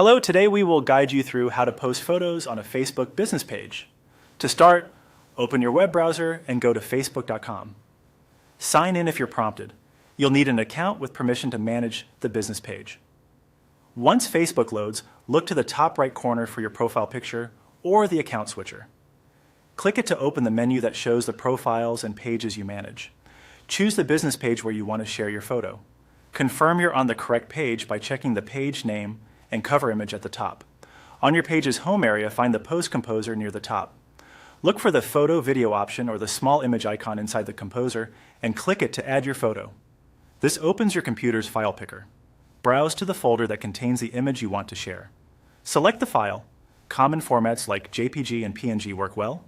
Hello, today we will guide you through how to post photos on a Facebook business page. To start, open your web browser and go to facebook.com. Sign in if you're prompted. You'll need an account with permission to manage the business page. Once Facebook loads, look to the top right corner for your profile picture or the account switcher. Click it to open the menu that shows the profiles and pages you manage. Choose the business page where you want to share your photo. Confirm you're on the correct page by checking the page name and cover image at the top. On your page's home area, find the Post Composer near the top. Look for the Photo Video option or the small image icon inside the Composer and click it to add your photo. This opens your computer's file picker. Browse to the folder that contains the image you want to share. Select the file. Common formats like JPG and PNG work well,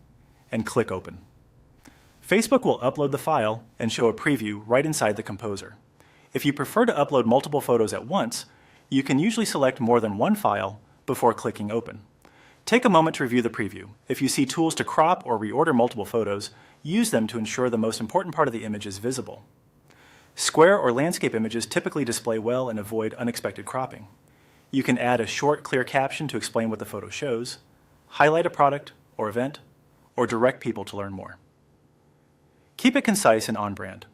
and click Open. Facebook will upload the file and show a preview right inside the Composer. If you prefer to upload multiple photos at once, you can usually select more than one file before clicking Open. Take a moment to review the preview. If you see tools to crop or reorder multiple photos, use them to ensure the most important part of the image is visible. Square or landscape images typically display well and avoid unexpected cropping. You can add a short, clear caption to explain what the photo shows, highlight a product or event, or direct people to learn more. Keep it concise and on-brand.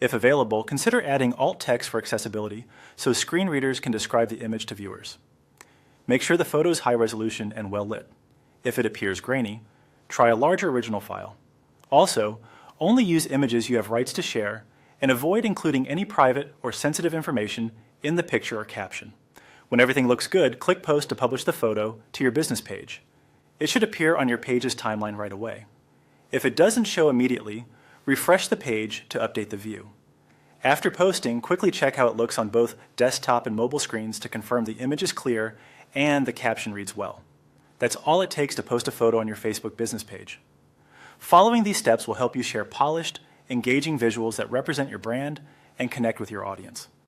If available, consider adding alt text for accessibility so screen readers can describe the image to viewers. Make sure the photo is high resolution and well lit. If it appears grainy, try a larger original file. Also, only use images you have rights to share and avoid including any private or sensitive information in the picture or caption. When everything looks good, click Post to publish the photo to your business page. It should appear on your page's timeline right away. If it doesn't show immediately, refresh the page to update the view. After posting, quickly check how it looks on both desktop and mobile screens to confirm the image is clear and the caption reads well. That's all it takes to post a photo on your Facebook business page. Following these steps will help you share polished, engaging visuals that represent your brand and connect with your audience.